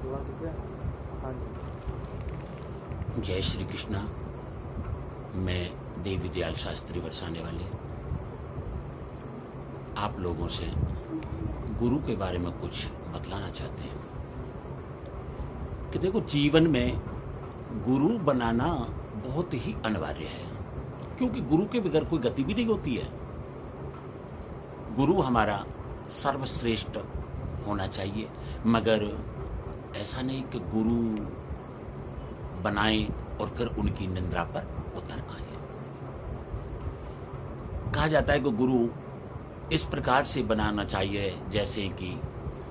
हाँ जी। जय श्री कृष्णा। मैं देवी दयाल शास्त्री बरसाने वाले आप लोगों से गुरु के बारे में कुछ बतलाना चाहते हैं कि देखो, जीवन में गुरु बनाना बहुत ही अनिवार्य है, क्योंकि गुरु के बगैर कोई गति भी नहीं होती है। गुरु हमारा सर्वश्रेष्ठ होना चाहिए, मगर ऐसा नहीं कि गुरु बनाएं और फिर उनकी निंदा पर उतर आए। कहा जाता है कि गुरु इस प्रकार से बनाना चाहिए जैसे कि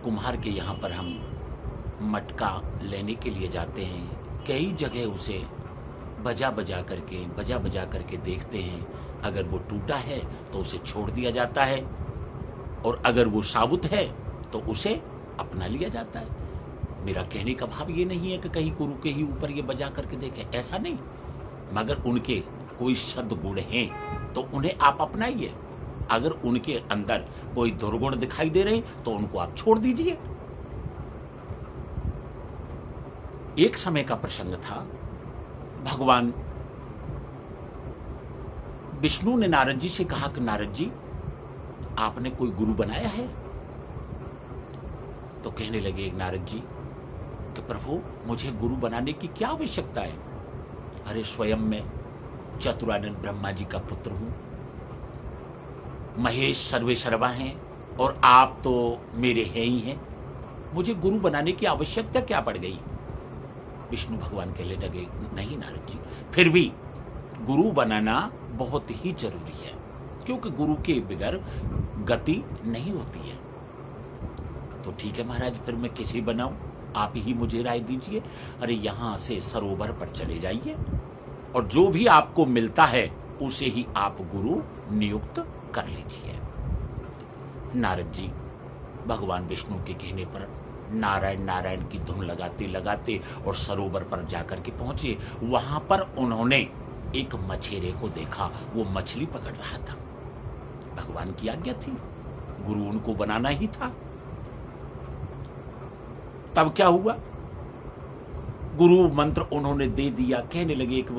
कुम्हार के यहाँ पर हम मटका लेने के लिए जाते हैं, कई जगह उसे बजा बजा करके देखते हैं। अगर वो टूटा है तो उसे छोड़ दिया जाता है, और अगर वो साबुत है तो उसे अपना लिया जाता है। मेरा कहने का भाव ये नहीं है कि कहीं गुरु के ही ऊपर ये बजा करके देखें, ऐसा नहीं, मगर उनके कोई सद्गुण हैं तो उन्हें आप अपनाइए। अगर उनके अंदर कोई दुर्गुण दिखाई दे रहे तो उनको आप छोड़ दीजिए। एक समय का प्रसंग था, भगवान विष्णु ने नारद जी से कहा कि नारद जी, आपने कोई गुरु बनाया है? तो कहने लगे नारद जी कि प्रभु, मुझे गुरु बनाने की क्या आवश्यकता है? अरे, स्वयं मैं चतुरानंद ब्रह्मा जी का पुत्र हूं, महेश सर्वे सर्वा हैं, और आप तो मेरे हैं ही हैं। मुझे गुरु बनाने की आवश्यकता क्या पड़ गई? विष्णु भगवान कहने लगे, नहीं नारद जी, फिर भी गुरु बनाना बहुत ही जरूरी है, क्योंकि गुरु के बगैर गति नहीं होती है। तो ठीक है महाराज, फिर मैं किसे बनाऊं? आप ही मुझे राय दीजिए। अरे, यहां से सरोवर पर चले जाइए और जो भी आपको मिलता है उसे ही आप गुरु नियुक्त कर लीजिए। नारद जी भगवान विष्णु के कहने पर नारायण नारायण की धुन लगाते लगाते और सरोवर पर जाकर के पहुंचे। वहां पर उन्होंने एक मछेरे को देखा, वो मछली पकड़ रहा था। भगवान की आज्ञा थी, गुरु उनको बनाना ही था। तब क्या हुआ? गुरु मंत्र उन्होंने दे दिया। कहने लगे कि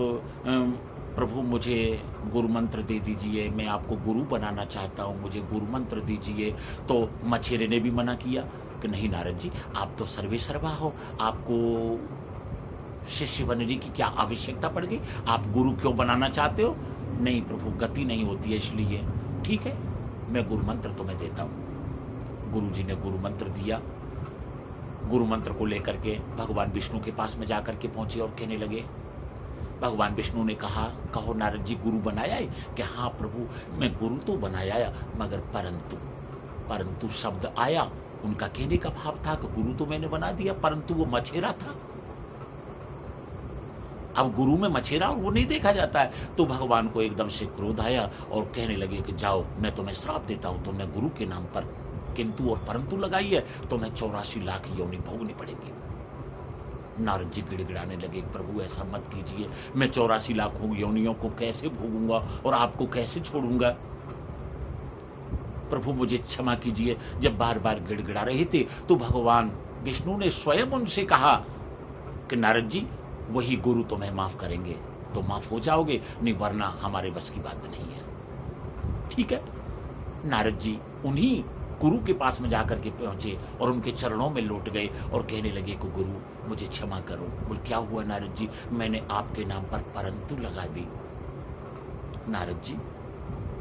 प्रभु, मुझे गुरु मंत्र दे दीजिए, मैं आपको गुरु बनाना चाहता हूं, मुझे गुरु मंत्र दीजिए। तो मछेरे ने भी मना किया कि नहीं नारद जी, आप तो सर्वे सर्वा हो, आपको शिष्य बनने की क्या आवश्यकता पड़ गई? आप गुरु क्यों बनाना चाहते हो? नहीं प्रभु, गति नहीं होती है, इसलिए। ठीक है, मैं गुरु मंत्र तुम्हें देता हूं। गुरु जी ने गुरु मंत्र दिया। गुरु मंत्र को लेकर के भगवान विष्णु के पास में जाकर के पहुंचे और कहने लगे। भगवान विष्णु ने कहा, कहो नारद जी, गुरु बनाया है? कि हाँ प्रभु, मैं गुरु तो बनाया, मगर परंतु शब्द आया। उनका कहने का भाव था कि गुरु तो मैंने बना दिया, परंतु वो मछेरा था। अब गुरु में मछेरा और वो नहीं देखा जाता है। तो भगवान को एकदम से क्रोध आया और कहने लगे कि जाओ, मैं तुम्हें श्राप देता हूं, तुम्हें गुरु के नाम पर किंतु और परंतु लगाई है, तुम्हें 84 लाख योनि भोगनी पड़ेगी। नारद जी गिड़गिड़ाने लगे, प्रभु ऐसा मत कीजिए, मैं 84 लाख योनियों को कैसे भोगूंगा और आपको कैसे छोड़ूंगा? प्रभु मुझे क्षमा कीजिए। जब बार बार गिड़गिड़ा रहे थे तो भगवान विष्णु ने स्वयं उनसे कहा कि नारद जी, वही गुरु तुम्हें माफ करेंगे तो माफ हो जाओगे, नहीं वरना हमारे बस की बात नहीं है। ठीक है, नारद जी उन्हीं गुरु के पास में जाकर के पहुंचे और उनके चरणों में लौट गए और कहने लगे कि गुरु मुझे क्षमा करो। बोल, क्या हुआ नारद जी? मैंने आपके नाम पर परंतु लगा दी। नारद जी,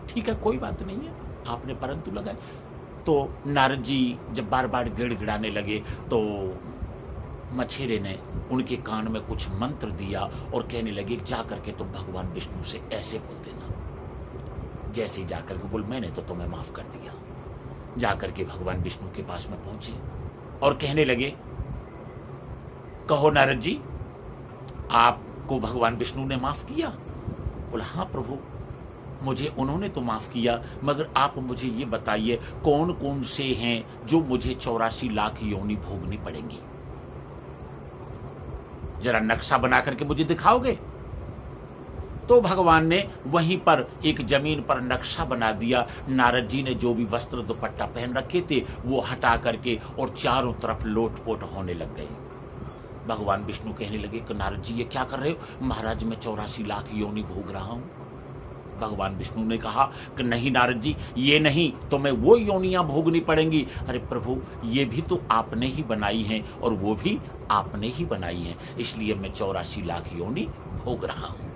ठीक है, कोई बात नहीं है, आपने परंतु लगाई। तो नारद जी जब बार बार गिड़गिड़ाने लगे तो मछेरे ने उनके कान में कुछ मंत्र दिया और कहने लगे, जाकर के तुम भगवान विष्णु से ऐसे बोल देना। जैसे ही जाकर के बोल, मैंने तो तुम्हें माफ कर दिया। जाकर के भगवान विष्णु के पास में पहुंचे और कहने लगे, कहो नारद जी, आपको भगवान विष्णु ने माफ किया? बोला, हाँ प्रभु, मुझे उन्होंने तो माफ किया, मगर आप मुझे ये बताइए कौन कौन से हैं जो मुझे 84 लाख योनि भोगनी पड़ेंगी? जरा नक्शा बना करके मुझे दिखाओगे? तो भगवान ने वहीं पर एक जमीन पर नक्शा बना दिया। नारद जी ने जो भी वस्त्र दुपट्टा पहन रखे थे वो हटा करके और चारों तरफ लोटपोट होने लग गए। भगवान विष्णु कहने लगे कि नारद जी ये क्या कर रहे हो? महाराज मैं 84 लाख योनि भोग रहा हूं। भगवान विष्णु ने कहा कि नहीं नारद जी, ये नहीं, तो मैं वो योनियां भोगनी पड़ेंगी। अरे प्रभु, ये भी तो आपने ही बनाई हैं और वो भी आपने ही बनाई हैं, इसलिए मैं 84 लाख योनि भोग रहा हूं।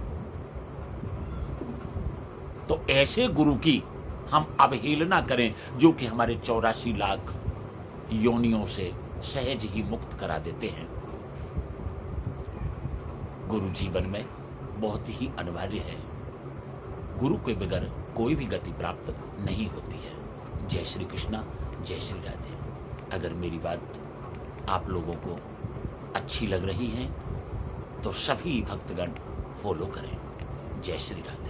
तो ऐसे गुरु की हम अवहेलना करें जो कि हमारे 84 लाख योनियों से सहज ही मुक्त करा देते हैं। गुरु जीवन में बहुत ही अनिवार्य है। गुरु के बगैर कोई भी गति प्राप्त नहीं होती है। जय श्री कृष्णा, जय श्री राधे। अगर मेरी बात आप लोगों को अच्छी लग रही है तो सभी भक्तगण फॉलो करें। जय श्री राधे।